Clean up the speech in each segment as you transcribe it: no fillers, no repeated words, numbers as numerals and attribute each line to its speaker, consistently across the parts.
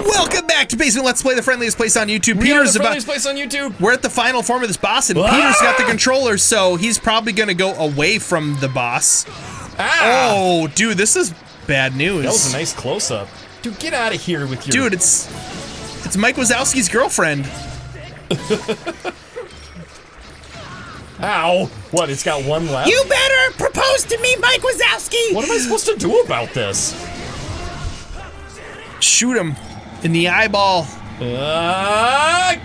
Speaker 1: Welcome back to Basement Let's Play, the friendliest place on YouTube. We're at the final form of this boss, and Peter's got the controller, so he's probably gonna go away from the boss. Oh, dude, this is bad news.
Speaker 2: That was a nice close-up. Dude, get out of here with your...
Speaker 1: Dude, it's Mike Wazowski's girlfriend.
Speaker 2: Ow! What, it's got one left?
Speaker 1: You better propose to me, Mike Wazowski!
Speaker 2: What am I supposed to do about this?
Speaker 1: Shoot him in the eyeball.
Speaker 2: Yeah!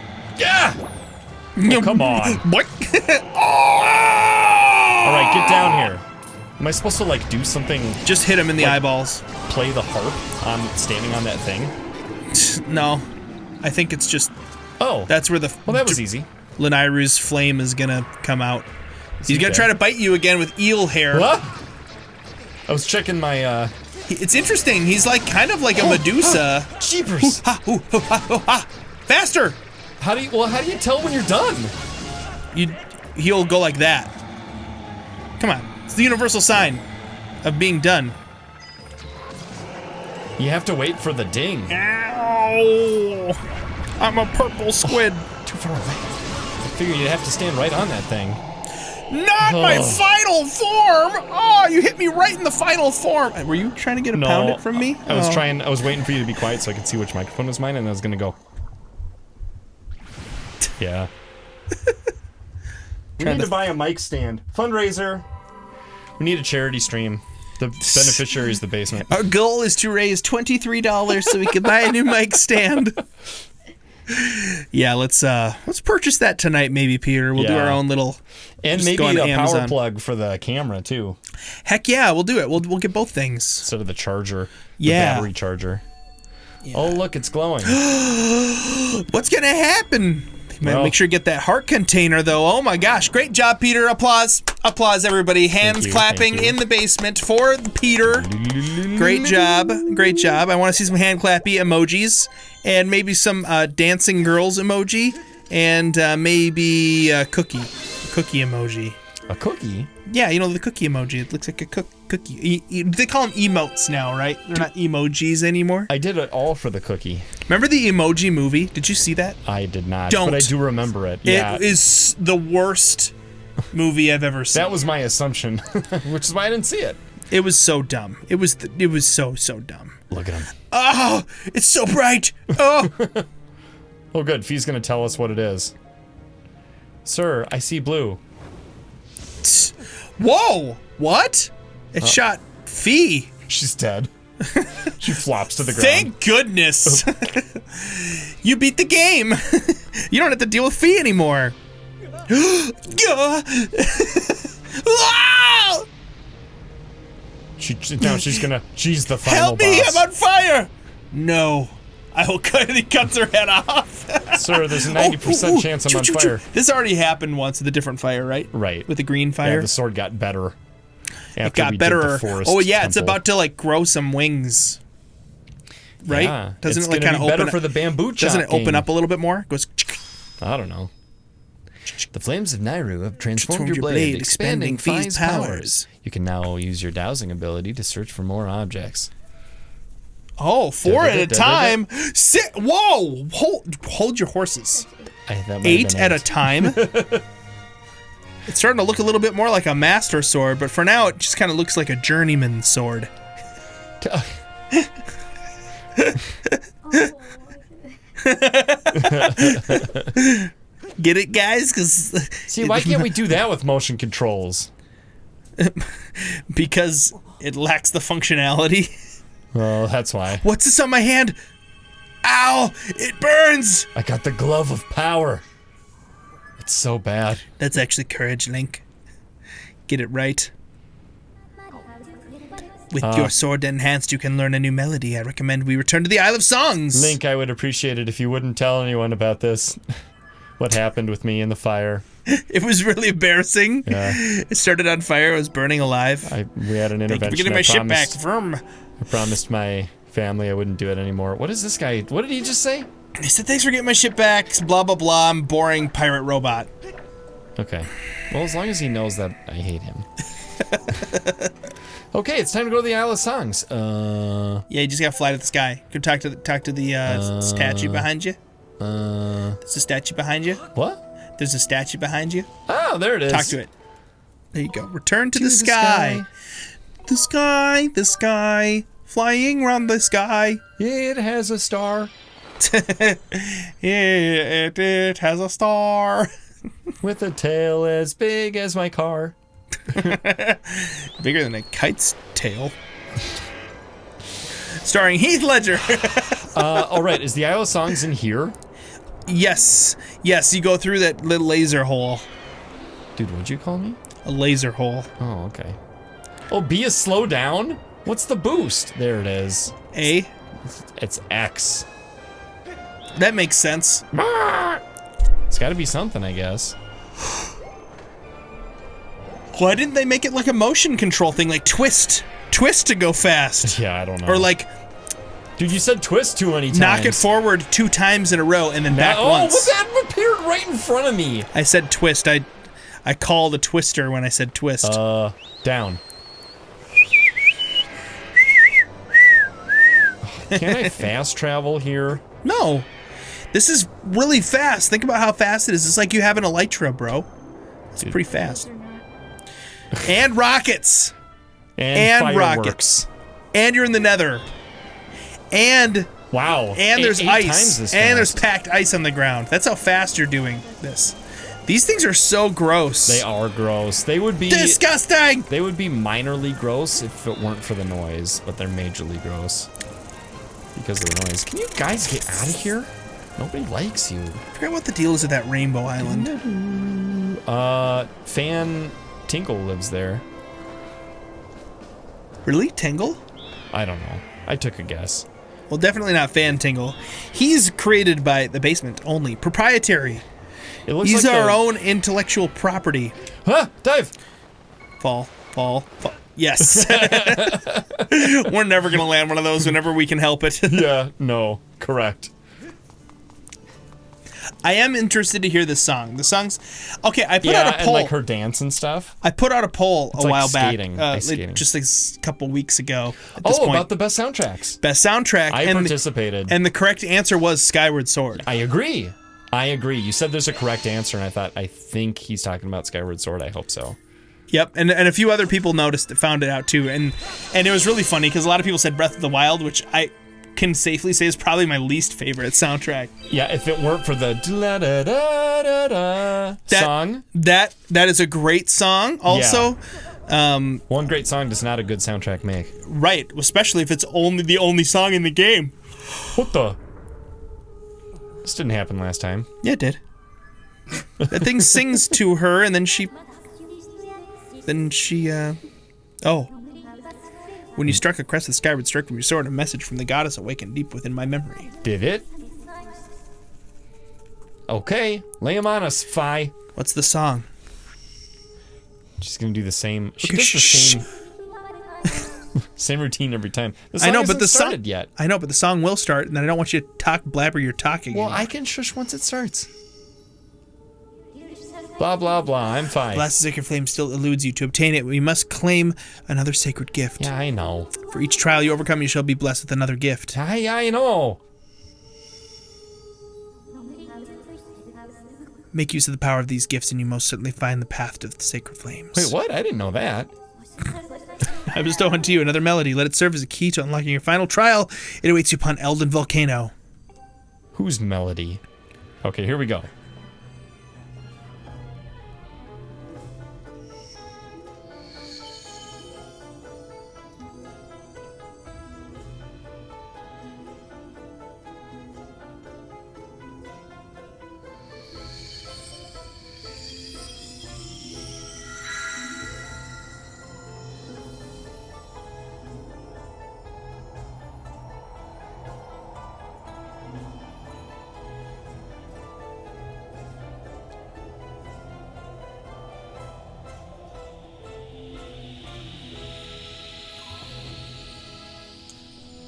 Speaker 2: Oh, come on.
Speaker 1: What?
Speaker 2: Alright, get down here. Am I supposed to, like, do something?
Speaker 1: Just hit him in the eyeballs.
Speaker 2: Play the harp on standing on that thing?
Speaker 1: No. I think it's just...
Speaker 2: Oh.
Speaker 1: That's where the...
Speaker 2: Well, that was easy.
Speaker 1: Lanairu's flame is gonna come out. He's gonna try to bite you again with eel hair.
Speaker 2: What? I was checking my,
Speaker 1: It's interesting. He's like kind of like a Medusa.
Speaker 2: Jeepers!
Speaker 1: Faster!
Speaker 2: How do you tell when you're done?
Speaker 1: He'll go like that. Come on. It's the universal sign of being done.
Speaker 2: You have to wait for the ding.
Speaker 1: Ow! I'm a purple squid.
Speaker 2: Too far away. I figured you'd have to stand right on that thing.
Speaker 1: Not my final form! Oh, you hit me right in the final form. Were you trying to get a pound it from me?
Speaker 2: I was waiting for you to be quiet so I could see which microphone was mine, and I was gonna go. Yeah. We need to buy a mic stand. Fundraiser. We need a charity stream. The beneficiary is the basement.
Speaker 1: Our goal is to raise $23 so we can buy a new mic stand. Yeah, let's purchase that tonight, maybe, Peter. We'll do our own little,
Speaker 2: and maybe a power plug for the camera too.
Speaker 1: Heck yeah, we'll do it. We'll get both things
Speaker 2: instead of the charger.
Speaker 1: Yeah,
Speaker 2: the battery charger. Yeah. Oh, look, it's glowing.
Speaker 1: What's gonna happen? Make sure you get that heart container, though. Oh my gosh, great job, Peter. Applause, applause, everybody. Hands clapping in the basement for Peter. Great job, great job. I want to see some hand clappy emojis, and maybe some dancing girls emoji, and maybe a cookie emoji.
Speaker 2: A cookie?
Speaker 1: Yeah, you know the cookie emoji. It looks like a cookie. They call them emotes now, right? They're not emojis anymore.
Speaker 2: I did it all for the cookie.
Speaker 1: Remember the Emoji Movie? Did you see that?
Speaker 2: I did not.
Speaker 1: Don't.
Speaker 2: But I do remember it. Yeah.
Speaker 1: It is the worst movie I've ever seen.
Speaker 2: That was my assumption, which is why I didn't see it.
Speaker 1: It was so dumb. It was so dumb.
Speaker 2: Look at him.
Speaker 1: Oh, it's so bright. Oh.
Speaker 2: Oh, good. Fee's gonna tell us what it is. Sir, I see blue.
Speaker 1: Whoa! What? It shot Fee.
Speaker 2: She's dead. She flops to the ground.
Speaker 1: Thank goodness. You beat the game. You don't have to deal with Fee anymore.
Speaker 2: She's the final
Speaker 1: Help me,
Speaker 2: boss.
Speaker 1: I'm on fire. No. I will cut. He cuts her head off.
Speaker 2: Sir, there's a 90% chance I'm on fire.
Speaker 1: This already happened once with a different fire, right?
Speaker 2: Right.
Speaker 1: With the green fire.
Speaker 2: Yeah, the sword got better.
Speaker 1: It got better. Oh yeah, it's about to like grow some wings. Right?
Speaker 2: Yeah,
Speaker 1: doesn't it like kind of open
Speaker 2: better
Speaker 1: up
Speaker 2: for the bamboo chop
Speaker 1: Doesn't it open up a little bit more? It goes.
Speaker 2: I don't know. The flames of Nairu have transformed your blade, expanding Fee's powers. You can now use your dowsing ability to search for more objects.
Speaker 1: Oh, 4 at a time. Sit. Whoa! Hold your horses. 8 at a time. It's starting to look a little bit more like a master sword, but for now it just kind of looks like a journeyman sword. Get it, guys?
Speaker 2: See, why can't we do that with motion controls?
Speaker 1: Because it lacks the functionality.
Speaker 2: Well, that's why.
Speaker 1: What's this on my hand? Ow! It burns!
Speaker 2: I got the glove of power. It's so bad.
Speaker 1: That's actually courage, Link. Get it right. With your sword enhanced, you can learn a new melody. I recommend we return to the Isle of Songs.
Speaker 2: Link, I would appreciate it if you wouldn't tell anyone about this. What happened with me in the fire.
Speaker 1: It was really embarrassing.
Speaker 2: Yeah.
Speaker 1: It started on fire. I was burning alive.
Speaker 2: We had an intervention.
Speaker 1: Thank you for getting my ship back.
Speaker 2: I promised my family I wouldn't do it anymore. What is this guy? What did he just say?
Speaker 1: He said, thanks for getting my ship back. Blah, blah, blah. I'm boring pirate robot.
Speaker 2: Okay. Well, as long as he knows that I hate him. Okay, it's time to go to the Isle of Songs.
Speaker 1: Yeah, you just gotta fly to the sky. Go talk to the statue behind you. There's a statue behind you.
Speaker 2: What?
Speaker 1: There's a statue behind you.
Speaker 2: Oh, there it is.
Speaker 1: Talk to it. There you go. Return to the sky. The sky, flying around the sky.
Speaker 2: It has a star.
Speaker 1: Yeah, it has a star.
Speaker 2: With a tail as big as my car.
Speaker 1: Bigger than a kite's tail. Starring Heath Ledger.
Speaker 2: All right, is the Isle of Songs in here?
Speaker 1: Yes, you go through that little laser hole.
Speaker 2: Dude, what'd you call me?
Speaker 1: A laser hole.
Speaker 2: Oh, okay. Oh, B is slow down? What's the boost? There it is.
Speaker 1: A?
Speaker 2: It's X.
Speaker 1: That makes sense.
Speaker 2: It's gotta be something, I guess.
Speaker 1: Why didn't they make it like a motion control thing, like twist to go fast?
Speaker 2: Yeah, I don't know.
Speaker 1: Or like,
Speaker 2: dude, you said twist too many times.
Speaker 1: Knock it forward 2 times in a row and then back once.
Speaker 2: Oh, that appeared right in front of me.
Speaker 1: I said twist. I called a twister when I said twist.
Speaker 2: Down. Can I fast travel here?
Speaker 1: No. This is really fast. Think about how fast it is. It's like you have an Elytra, bro. It's pretty fast. And rockets.
Speaker 2: And fireworks.
Speaker 1: Rockets. And you're in the nether. And
Speaker 2: wow.
Speaker 1: And there's
Speaker 2: eight
Speaker 1: ice.
Speaker 2: Times this
Speaker 1: and
Speaker 2: fast.
Speaker 1: there's packed ice on the ground. That's how fast you're doing this. These things are so gross.
Speaker 2: They are gross. They would be
Speaker 1: disgusting.
Speaker 2: They would be minorly gross if it weren't for the noise, but they're majorly gross because of the noise. Can you guys get out of here? Nobody likes you.
Speaker 1: I forgot what the deal is with that Rainbow Island.
Speaker 2: Fan Tinkle lives there.
Speaker 1: Really? Tingle?
Speaker 2: I don't know. I took a guess.
Speaker 1: Well, definitely not Fan Tingle. He's created by the basement only. Proprietary.
Speaker 2: It looks
Speaker 1: He's
Speaker 2: like
Speaker 1: our own intellectual property.
Speaker 2: Huh? Dive!
Speaker 1: Fall. Yes. We're never going to land one of those whenever we can help it.
Speaker 2: Yeah, no. Correct.
Speaker 1: I am interested to hear this song. The song's... Okay, I put out a poll.
Speaker 2: And like her dance and stuff.
Speaker 1: I put out a poll a while
Speaker 2: skating,
Speaker 1: back.
Speaker 2: skating.
Speaker 1: Just like a couple weeks ago. At this point.
Speaker 2: About the best soundtracks.
Speaker 1: Best soundtrack.
Speaker 2: I participated.
Speaker 1: And the correct answer was Skyward Sword.
Speaker 2: I agree. You said there's a correct answer, and I think he's talking about Skyward Sword. I hope so.
Speaker 1: Yep, and a few other people found it out too, and it was really funny because a lot of people said Breath of the Wild, which I can safely say is probably my least favorite soundtrack.
Speaker 2: Yeah, if it weren't for the song,
Speaker 1: that is a great song. Also,
Speaker 2: one great song does not a good soundtrack make.
Speaker 1: Right, especially if it's the only song in the game.
Speaker 2: What the? This didn't happen last time.
Speaker 1: Yeah, it did. That thing sings to her, and then she. When you struck a crest of the skyward stroke from your sword, a message from the goddess awakened deep within my memory.
Speaker 2: Did it? Okay, lay him on us, Fi.
Speaker 1: What's the song?
Speaker 2: She's gonna do the same. She does the same. Same routine every time. The song
Speaker 1: I know, but the
Speaker 2: started
Speaker 1: song
Speaker 2: yet.
Speaker 1: I know, but the song will start, and then I don't want you to blabber your talking.
Speaker 2: Well, I can shush once it starts. Blah, blah, blah. I'm fine.
Speaker 1: Blast the sacred flame still eludes you. To obtain it, we must claim another sacred gift.
Speaker 2: Yeah, I know.
Speaker 1: For each trial you overcome, you shall be blessed with another gift.
Speaker 2: I know.
Speaker 1: Make use of the power of these gifts, and you most certainly find the path to the sacred flames.
Speaker 2: Wait, what? I didn't know that.
Speaker 1: I bestow unto you another melody. Let it serve as a key to unlocking your final trial. It awaits you upon Elden Volcano.
Speaker 2: Whose melody? Okay, here we go.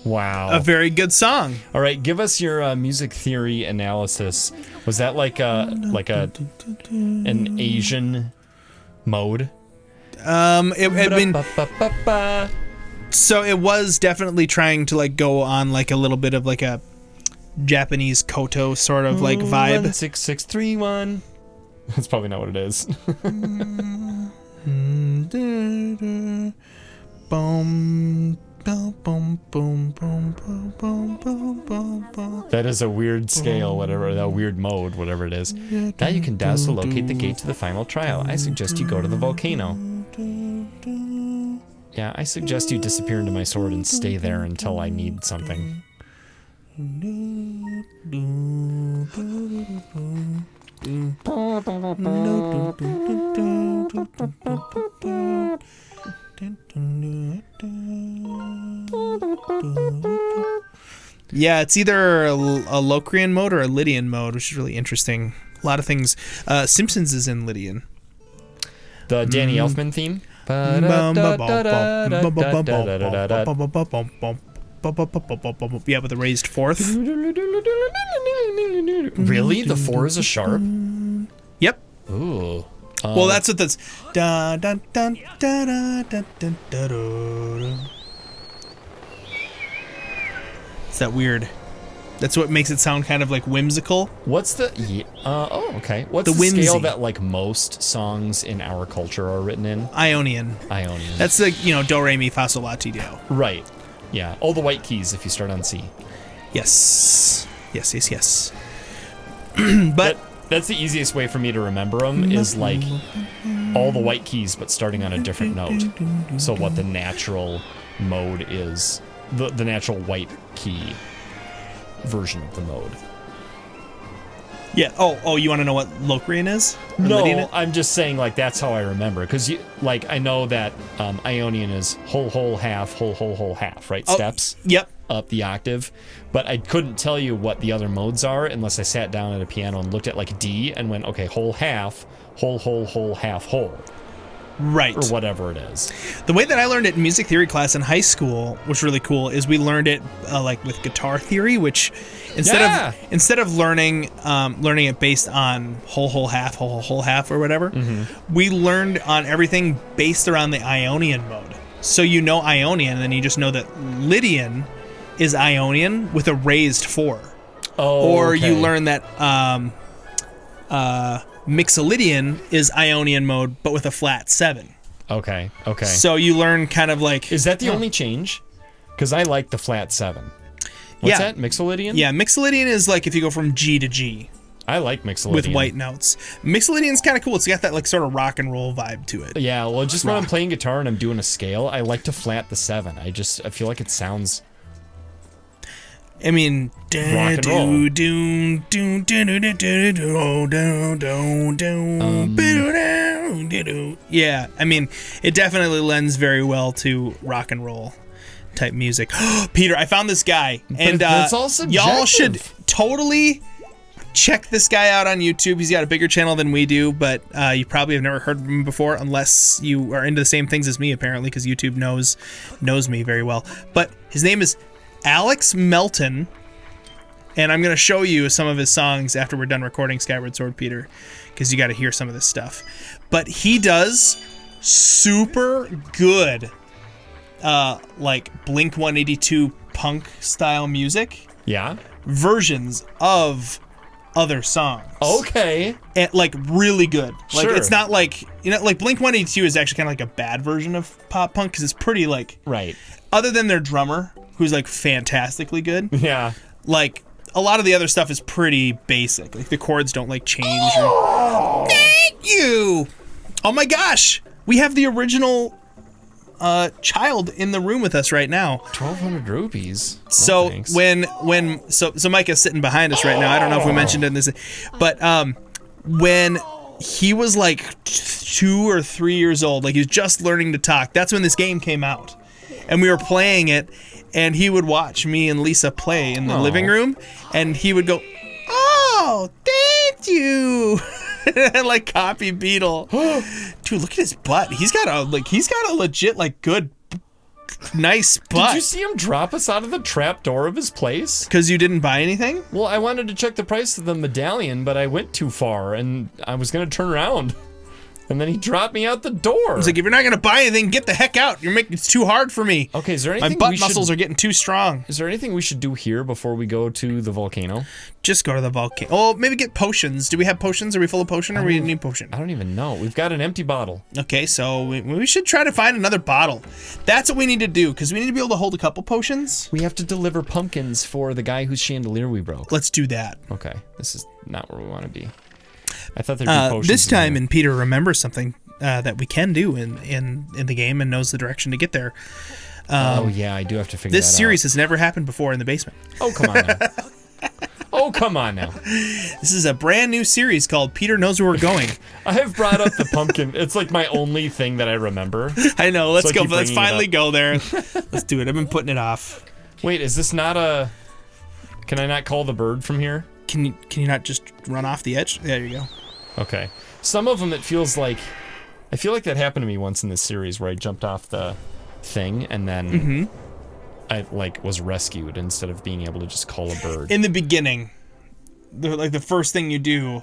Speaker 2: Wow.
Speaker 1: A very good song.
Speaker 2: All right, give us your music theory analysis. Was that like an Asian mode?
Speaker 1: So it was definitely trying to like go on like a little bit of like a Japanese koto sort of like vibe.
Speaker 2: 16631. That's probably not what it is. That is a weird scale, whatever, that weird mode, whatever it is. Now you can douse to locate the gate to the final trial. I suggest you go to the volcano. Yeah, I suggest you disappear into my sword and stay there until I need something.
Speaker 1: Yeah, it's either a Locrian mode or a Lydian mode, which is really interesting. A lot of things. Simpsons is in Lydian.
Speaker 2: The Danny Elfman theme?
Speaker 1: Yeah, with the raised fourth.
Speaker 2: Really? The 4 is a sharp?
Speaker 1: Yep.
Speaker 2: Ooh.
Speaker 1: Well, that's what that's. It's that weird. That's what makes it sound kind of like whimsical.
Speaker 2: What's the? Okay. What's the scale that like most songs in our culture are written in?
Speaker 1: Ionian.
Speaker 2: Ionian.
Speaker 1: That's like do re mi fa sol la ti do.
Speaker 2: Right. Yeah. All the white keys if you start on C.
Speaker 1: Yes. But
Speaker 2: that's the easiest way for me to remember them is like all the white keys but starting on a different note. So what the natural mode is, the natural white key version of the mode.
Speaker 1: Yeah. Oh, you want to know what Locrian is?
Speaker 2: No, I'm just saying like that's how I remember, because like I know that Ionian is whole half, whole half, right? Steps.
Speaker 1: Yep.
Speaker 2: Up the octave, but I couldn't tell you what the other modes are unless I sat down at a piano and looked at like D and went, okay, whole half, whole half, whole.
Speaker 1: Right.
Speaker 2: Or whatever it is.
Speaker 1: The way that I learned it in music theory class in high school, which was really cool, is we learned it like with guitar theory, which instead of learning it based on whole half or whatever, we learned on everything based around the Ionian mode. So Ionian, and then you just know that Lydian is Ionian with a raised 4. Or you learn that Mixolydian is Ionian mode, but with a flat 7.
Speaker 2: Okay.
Speaker 1: So you learn kind of like...
Speaker 2: Is that the only change? Because I like the flat 7. What's that? Mixolydian?
Speaker 1: Yeah, Mixolydian is like if you go from G to G.
Speaker 2: I like Mixolydian.
Speaker 1: With white notes. Mixolydian's kind of cool. It's got that like sort of rock and roll vibe to it.
Speaker 2: Yeah, well, just when I'm playing guitar and I'm doing a scale, I like to flat the 7. I feel like it sounds...
Speaker 1: I mean,
Speaker 2: rock and roll.
Speaker 1: Yeah, I mean, it definitely lends very well to rock and roll type music. Peter, I found this guy, and
Speaker 2: that's all subjective.
Speaker 1: Y'all should totally check this guy out on YouTube. He's got a bigger channel than we do, but you probably have never heard of him before, unless you are into the same things as me, apparently, because YouTube knows me very well. But his name is Alex Melton, and I'm going to show you some of his songs after we're done recording Skyward Sword, Peter, because you got to hear some of this stuff. But he does super good like Blink-182 punk style music.
Speaker 2: Yeah.
Speaker 1: Versions of other songs.
Speaker 2: Okay.
Speaker 1: And like really good. Like
Speaker 2: sure.
Speaker 1: It's not like, like Blink-182 is actually kind of like a bad version of pop punk because it's pretty like...
Speaker 2: Right.
Speaker 1: Other than their drummer, who's like fantastically good.
Speaker 2: Yeah.
Speaker 1: Like a lot of the other stuff is pretty basic. Like the chords don't like change. Thank you. Oh my gosh, we have the original child in the room with us right now.
Speaker 2: 1,200 rupees.
Speaker 1: So so Micah's sitting behind us right now. I don't know if we mentioned it in this, but when he was like 2 or 3 years old, like he was just learning to talk, that's when this game came out. And we were playing it, and he would watch me and Lisa play in the living room, and he would go, "Oh, thank you," and like copy Beetle. Dude, look at his butt. He's got a legit like good, nice butt.
Speaker 2: Did you see him drop us out of the trap door of his place?
Speaker 1: Because you didn't buy anything?
Speaker 2: Well, I wanted to check the price of the medallion, but I went too far, and I was gonna turn around. And then he dropped me out the door.
Speaker 1: He's like, if you're not gonna buy anything, get the heck out. You're making it's too hard for me.
Speaker 2: Okay, is there anything
Speaker 1: my butt muscles are getting too strong?
Speaker 2: Is there anything we should do here before we go to the volcano?
Speaker 1: Just go to the volcano. Oh, maybe get potions. Do we have potions? Are we full of potion, or we need potion?
Speaker 2: I don't even know. We've got an empty bottle.
Speaker 1: Okay, so we should try to find another bottle. That's what we need to do, because we need to be able to hold a couple potions.
Speaker 2: We have to deliver pumpkins for the guy whose chandelier we broke.
Speaker 1: Let's do that.
Speaker 2: Okay, this is not where we want to be. I thought there'd be potions.
Speaker 1: This time, and Peter remembers something that we can do in the game and knows the direction to get there.
Speaker 2: Oh yeah, I do have to figure that out.
Speaker 1: This series has never happened before in the basement.
Speaker 2: Oh come on now. Oh come on now.
Speaker 1: This is a brand new series called Peter Knows Where We're Going.
Speaker 2: I have brought up the pumpkin. It's like my only thing that I remember.
Speaker 1: I know. Let's
Speaker 2: So I
Speaker 1: go.
Speaker 2: keep
Speaker 1: Let's
Speaker 2: bringing it
Speaker 1: finally
Speaker 2: up.
Speaker 1: go there. Let's do it. I've been putting it off.
Speaker 2: Wait, is this not a? Can I not call the bird from here?
Speaker 1: Can you not just run off the edge? There you go.
Speaker 2: Okay. Some of them, it feels like. I feel like that happened to me once in this series where I jumped off the thing and then I was rescued instead of being able to just call a bird.
Speaker 1: In the beginning, the first thing you do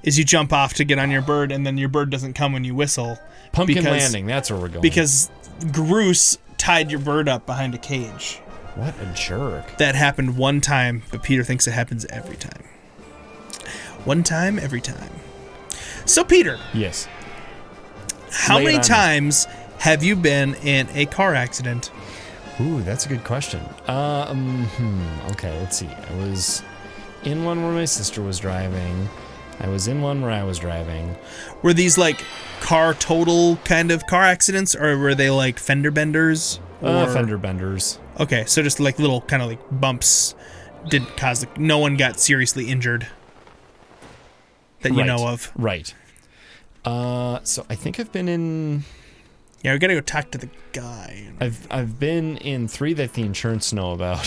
Speaker 1: is you jump off to get on your bird, and then your bird doesn't come when you whistle.
Speaker 2: Pumpkin landing, that's where we're going.
Speaker 1: Because Groose tied your bird up behind a cage.
Speaker 2: What a jerk.
Speaker 1: That happened one time, but Peter thinks it happens every time. One time, every time. So, Peter.
Speaker 2: Yes.
Speaker 1: How many times have you been in a car accident?
Speaker 2: Ooh, that's a good question. Okay, let's see. I was in one where my sister was driving. I was in one where I was driving.
Speaker 1: Were these like car total kind of car accidents, or were they like fender benders?
Speaker 2: Fender benders.
Speaker 1: Okay, so just like little kind of like bumps didn't cause no one got seriously injured that you know of.
Speaker 2: Right. So I think I've been in.
Speaker 1: Yeah, we gotta go talk to the guy.
Speaker 2: I've been in 3 that the insurance know about.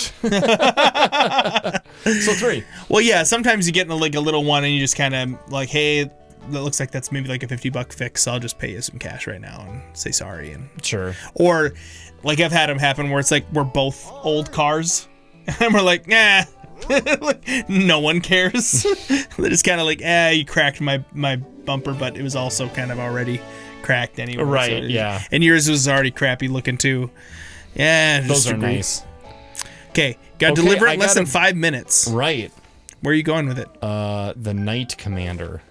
Speaker 2: So 3.
Speaker 1: Well, yeah. Sometimes you get in like a little one, and you just kind of like, hey, that looks like that's maybe like a $50 fix. I'll just pay you some cash right now and say sorry. And
Speaker 2: sure.
Speaker 1: Or like I've had them happen where it's like we're both old cars, and we're like, nah. Like, no one cares. They're just kind of like, you cracked my bumper, but it was also kind of already cracked anyway.
Speaker 2: Right,
Speaker 1: so,
Speaker 2: yeah.
Speaker 1: And yours was already crappy looking too. Yeah,
Speaker 2: those are nice.
Speaker 1: Okay, gotta deliver it in less than 5 minutes.
Speaker 2: Right.
Speaker 1: Where are you going with it?
Speaker 2: The Knight Commander.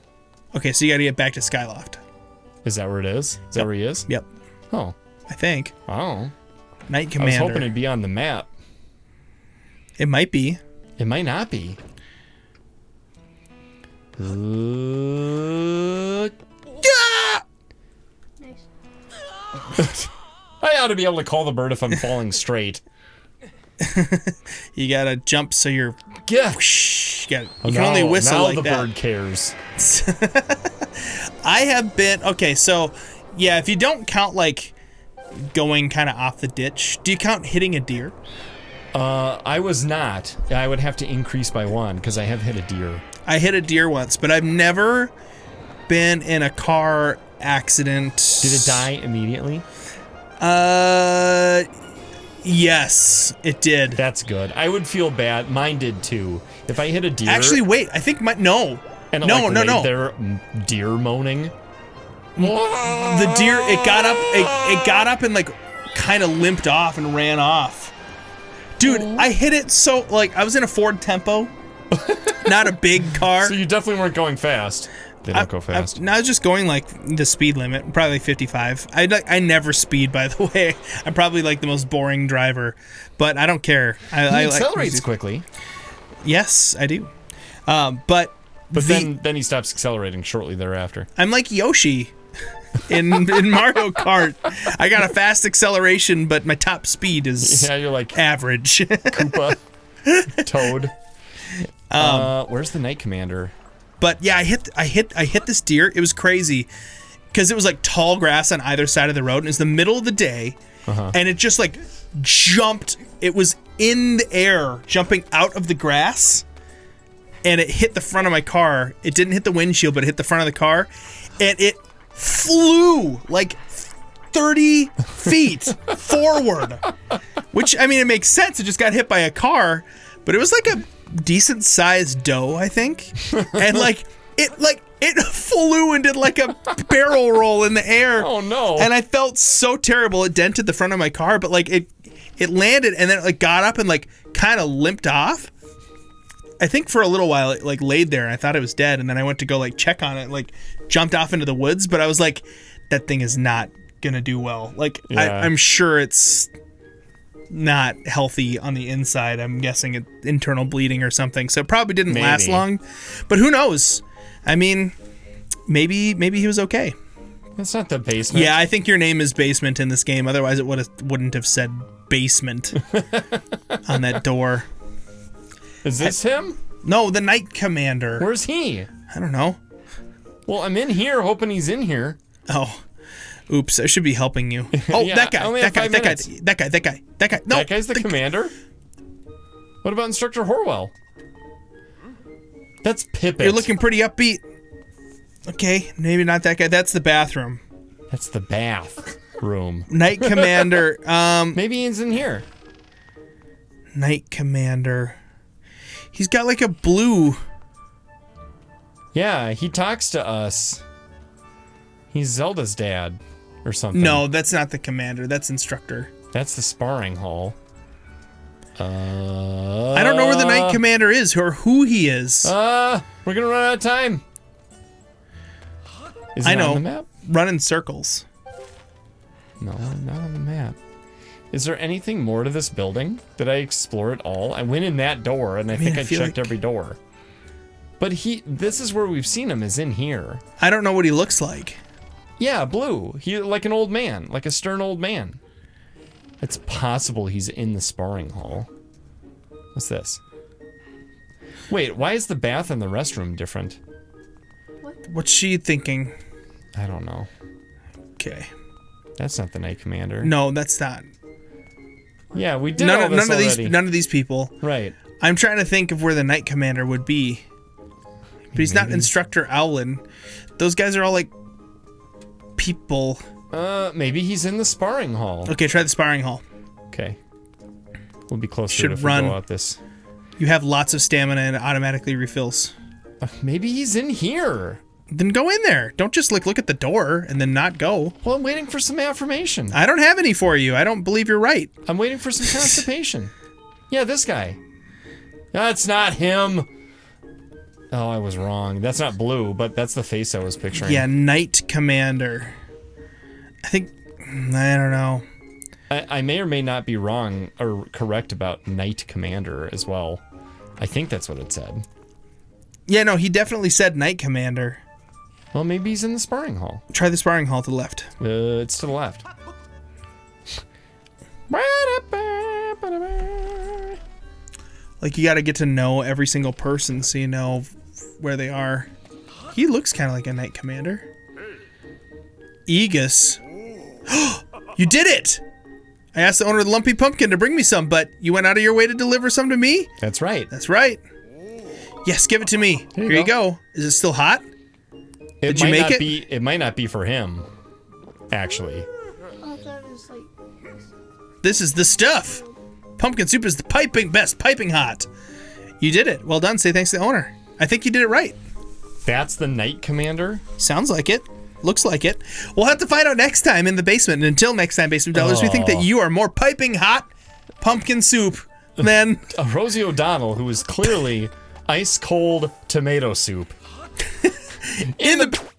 Speaker 1: Okay, so you gotta get back to Skyloft.
Speaker 2: Is that where it is? Is that where he is?
Speaker 1: Yep.
Speaker 2: Oh.
Speaker 1: I think.
Speaker 2: Oh.
Speaker 1: Knight Commander.
Speaker 2: I was hoping it'd be on the map.
Speaker 1: It might be.
Speaker 2: It might not be. I ought to be able to call the bird if I'm falling straight.
Speaker 1: You gotta jump so you're.
Speaker 2: Yeah.
Speaker 1: Whoosh, you can only whistle like that.
Speaker 2: Now the bird cares.
Speaker 1: I have been. Okay, so yeah, if you don't count like going kind of off the ditch, do you count hitting a deer?
Speaker 2: I was not. I would have to increase by 1 because I have hit a deer.
Speaker 1: I hit a deer once, but I've never been in a car accident.
Speaker 2: Did it die immediately?
Speaker 1: Yes, it did.
Speaker 2: That's good. I would feel bad. Mine did too. If I hit a deer.
Speaker 1: Actually, wait. I think no.
Speaker 2: And
Speaker 1: no.
Speaker 2: They're deer moaning.
Speaker 1: The deer. It got up. It got up and like kind of limped off and ran off. Dude, I hit it so like I was in a Ford Tempo, not a big car.
Speaker 2: So you definitely weren't going fast. They don't go fast.
Speaker 1: I was just going like the speed limit, probably 55. I never speed, by the way. I'm probably like the most boring driver, but I don't care.
Speaker 2: He accelerates quickly.
Speaker 1: Yes, I do. But
Speaker 2: then he stops accelerating shortly thereafter.
Speaker 1: I'm like Yoshi in Mario Kart. I got a fast acceleration, but my top speed is
Speaker 2: you're like
Speaker 1: average.
Speaker 2: Koopa, Toad. Where's the Knight Commander?
Speaker 1: But yeah, I hit this deer. It was crazy because it was like tall grass on either side of the road, and it's the middle of the day, and it just like jumped. It was in the air, jumping out of the grass, and it hit the front of my car. It didn't hit the windshield, but it hit the front of the car, and it flew like 30 feet forward. Which, I mean, it makes sense. It just got hit by a car, but it was like a decent sized doe, I think. And it it flew and did like a barrel roll in the air.
Speaker 2: Oh no.
Speaker 1: And I felt so terrible. It dented the front of my car, but like it landed and then it like got up and like kind of limped off. I think for a little while it like laid there and I thought it was dead, and then I went to go like check on it, like jumped off into the woods, but I was like, that thing is not gonna do well. Like I'm sure it's not healthy on the inside. I'm guessing it internal bleeding or something. So it probably didn't last long. But who knows? I mean, maybe he was okay.
Speaker 2: That's not the basement.
Speaker 1: Yeah, I think your name is Basement in this game. Otherwise, it wouldn't have said basement on that door.
Speaker 2: Is this him?
Speaker 1: No, the Knight Commander.
Speaker 2: Where's he?
Speaker 1: I don't know.
Speaker 2: Well, I'm in here hoping he's in here.
Speaker 1: Oh. Oops, I should be helping you. Oh,
Speaker 2: Yeah,
Speaker 1: that guy.
Speaker 2: I only have 5 minutes.
Speaker 1: That guy. No.
Speaker 2: That guy's the commander? What about Instructor Horwell? That's Pippet.
Speaker 1: You're looking pretty upbeat. Okay, maybe not that guy. That's the bathroom.
Speaker 2: That's the bath room.
Speaker 1: Knight Commander.
Speaker 2: Maybe he's in here.
Speaker 1: Knight Commander. He's got like a blue.
Speaker 2: Yeah, he talks to us. He's Zelda's dad or something.
Speaker 1: No, that's not the commander. That's Instructor.
Speaker 2: That's the sparring hall.
Speaker 1: I don't know where the Knight Commander is or who he is.
Speaker 2: We're gonna run out of time. Is it on the map?
Speaker 1: Run in circles.
Speaker 2: No, not on the map. Is there anything more to this building? Did I explore it all? I went in that door, and I think I checked every door. But this is where we've seen him, is in here.
Speaker 1: I don't know what he looks like.
Speaker 2: Yeah, blue. He like an old man, like a stern old man. It's possible he's in the sparring hall. What's this? Wait, why is the bath and the restroom different?
Speaker 1: What's she thinking?
Speaker 2: I don't know.
Speaker 1: Okay.
Speaker 2: That's not the Knight Commander.
Speaker 1: No, that's not.
Speaker 2: Yeah, we did all this already.
Speaker 1: None of these people.
Speaker 2: Right.
Speaker 1: I'm trying to think of where the Knight Commander would be. But he's not Instructor Owlin. Those guys are all like people.
Speaker 2: Maybe he's in the sparring hall.
Speaker 1: Okay, try the sparring hall.
Speaker 2: Okay. We'll be closer
Speaker 1: Should
Speaker 2: if
Speaker 1: run.
Speaker 2: we go out this.
Speaker 1: You have lots of stamina and it automatically refills.
Speaker 2: Maybe he's in here.
Speaker 1: Then go in there. Don't just look at the door and then not go.
Speaker 2: Well, I'm waiting for some affirmation.
Speaker 1: I don't have any for you. I don't believe you're right.
Speaker 2: I'm waiting for some constipation. Yeah, this guy. That's not him. Oh, I was wrong. That's not blue, but that's the face I was picturing.
Speaker 1: Yeah, Knight Commander. I think, I don't know.
Speaker 2: I may or may not be wrong or correct about Knight Commander as well. I think that's what it said.
Speaker 1: Yeah, no, he definitely said Knight Commander.
Speaker 2: Well, maybe he's in the sparring hall.
Speaker 1: Try the sparring hall to the left.
Speaker 2: It's to the left.
Speaker 1: Like, you gotta get to know every single person so you know where they are. He looks kind of like a Knight Commander. Aegis. You did it! I asked the owner of the Lumpy Pumpkin to bring me some, but you went out of your way to deliver some to me?
Speaker 2: That's right.
Speaker 1: That's right. Yes, give it to me. Here you go. Is it still hot? Did you make it?
Speaker 2: It might not be for him, actually.
Speaker 1: This is the stuff. Pumpkin soup is the best piping hot. You did it. Well done. Say thanks to the owner. I think you did it right.
Speaker 2: That's the Knight Commander?
Speaker 1: Sounds like it. Looks like it. We'll have to find out next time in the basement. And until next time, Basement Dwellers, we think that you are more piping hot pumpkin soup than
Speaker 2: Rosie O'Donnell, who is clearly ice cold tomato soup.
Speaker 1: in the